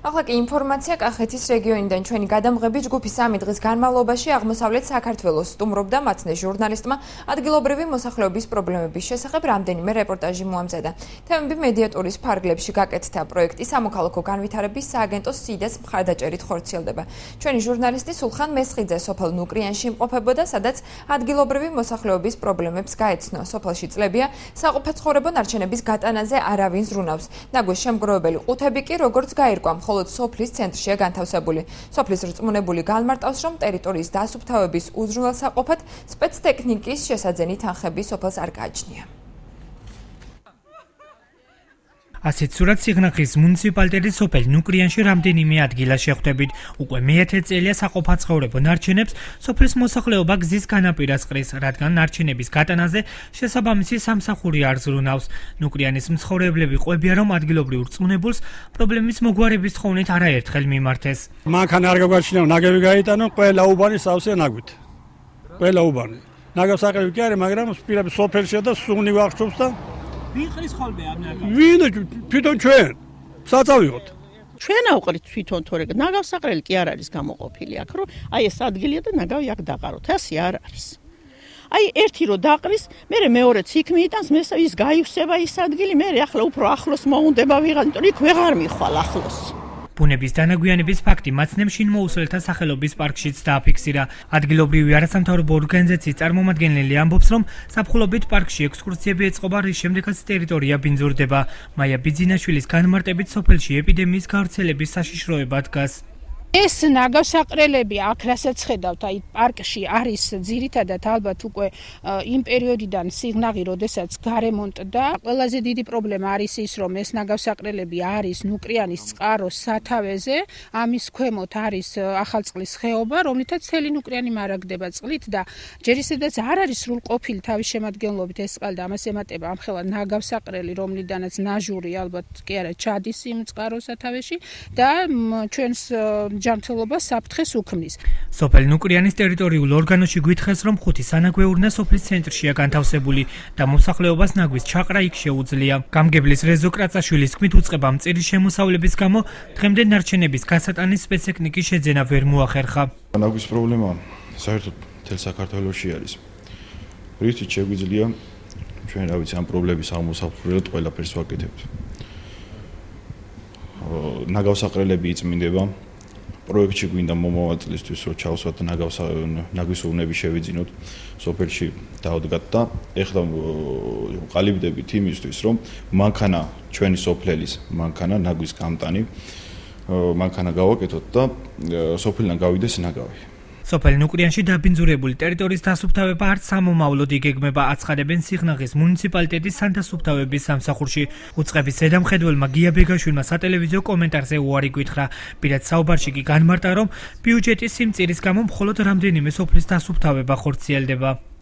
ახლა კი ინფორმაცია კახეთის რეგიონიდან ჩვენი გადამღები ჯგუფი 3 დღის განმავლობაში აღმოსავლეთ საქართველოს სტუმრობდა მაცნე ჟურნალისტმა ადგილობრივი მოსახლეობის პრობლემების შესახებ რამდენიმე რეპორტაჟი მოამზადა. თემები მედიატურის ფარგლებში გაკეთდა პროექტი სამოქალაქო განვითარების სააგენტოს სიდეს მხარდაჭერით ხორციელდება. ჩვენი ჟურნალისტი სულხან მესხიძე სოფელ ნუკრიანში იმყოფებოდა, სადაც ადგილობრივი მოსახლეობის პრობლემებს გაეცნო. სოფელში წლებია საყოფაცხოვრებო ნარჩენების გატანაზე არავინ ზრუნავს. ნაგვის შემგროვებელი ყუთები კი როგორც გაირკვა, მხოლოდ სოფლის ცენტრშია განთავსებული. სოფლის რწმუნებული განმარტავს, რომ ტერიტორიის დასუფთავების უზრუნველსაყოფად სპეცტექნიკის შესაძენი თანხები სოფელს არ გააჩნია. ასეთ სურათ სიღნაღის მუნიციპალიტეტის სოფელ ნუკრიანში რამდენიმე ადგილას შეხვდებით. უკვე მე-10 წელია საყოფაცხოვრებო ნარჩენებს სოფლის მოსახლეობა გზის განაპირას ყრის, რადგან ნარჩენების გატანაზე შესაბამისი სამსახური არ ზრუნავს. ნუკრიანის მცხოვრებლები ყვებიან, რომ ადგილობრივ რწმუნებულს პრობლემის მოგვარების თხოვნით არაერთხელ მიმართეს. მანქანა არ გაგვაჩნია, ნაგები გაიტანო, ყველა უბანი სავსეა ნაგვით. ყველა უბანი. ნაგავსაყრელი კი არის, მაგრამ პირები სოფელშია და სუნი ვახშობს და ვინ ყრის ხოლმე ამ ნაგავს? ვინ თვითონ ჩვენ საწავიღოთ. ჩვენ ავყრით თვითონ თორე ნაგავსაყრელი კი არ არის გამოყოფილი აქ, რომ აი ეს ადგილია და ნაგავი აქ დაყაროთ. ასე არ არის. აი ერთი რო დაყრის, მე მეორეც იქ მიიტანს, მესა ის გაივსება ის ადგილი, მე ახლა უფრო ახლოს მოუნდება ვიღან, იმიტომ იქ ვეღარ მიხვალ ახლოს. ბუნების დანაგვიანების ფაქტი მაცნემ შინმოუსვლელთა სახელობის პარკშიც დააფიქსირა. ადგილობრივი არასამთავრობო ორგანიზაციის წარმომადგენელი ამბობს, რომ ზაფხულობით პარკში ექსკურსიები ეწყობა, რის შემდეგაც ტერიტორია ბინძურდება. მაია ბიძინაშვილის განმარტებით სოფელში ეპიდემიის გავრცელების საშიშროება დგას. ეს ნაგავსაყრელები აქ რასაც ხედავთ, აი პარკში არის ძირითადად ალბათ უკვე იმ პერიოდიდან სიღნაღი, როდესაც გარემონტდა. ყველაზე დიდი პრობლემა არის ის, რომ ეს ნაგავსაყრელები არის ნუკრიანის წყაროს სათავეზე, ამის ქვემოთ არის ახალწყლის ხეობა, რომლითაც მთელი ნუკრიანი მარაგდება წყლით და ჯერ ისედაც არ არის სრულყოფილი თავის შემადგენლობით ეს წყალი და ამას ემატება ამხელა ნაგავსაყრელი, რომლიდანაც ნაჟური ალბათ კი არა ჩადის იმ წყაროს სათავეში და ჩვენს ჯანმრთელობა საფრთხეს უქმნის. სოფელ ნუკრიანის ტერიტორიულ ორგანოში გვითხრეს, რომ 5 სანაგვეურნა სოფლის ცენტრშია განთავსებული და მოსახლეობას ნაგვის ჩაყრა იქ შეუძლია. გამგებლის რეზო კრაწაშვილის თქმით, უწყება მწირის შემოსავლების გამო დღემდე ნარჩენების გასატანის სპეცტექნიკის შეძენა ვერ მოახერხა. ნაგვის პრობლემა საერთოდ მთელ საქართველოში არის. რითიც შეგვიძლია ჩვენ რა ვიცი ამ პრობლემის აღმოსაყრელად ყველაფერს ვაკეთებთ. ნაგავსაყრელები იწმინდება. პროექტში გვინდა მომავალ წლისთვის რომ ჩავსვათ ნაგვის უბნები შევიძინოთ სოფელში დაუდგათ და ეხლა ყალიბდებით იმისთვის რომ მანქანა ჩვენი სოფლელის მანქანა ნაგვის გამტანი მანქანა გავაკეთოთ და სოფლიდან გავიდეს ნაგავი. სოფელ ნუკრიანში დაბინძურებული ტერიტორიის დასუფთავება არც სამომავლოდ იგეგმება, აცხადებენ სიღნაღის მუნიციპალიტეტის სანდასუფთავების სამსახურში. უწყების ზედამხედველმა გია ბეგაშვილმა სატელევიზიო კომენტარზე უარი გითხრა. პირად საუბარში კი განმარტა, რომ ბიუჯეტის სიმწირის გამო მხოლოდ რამდენიმე სოფლის დასუფთავება ხორციელდება.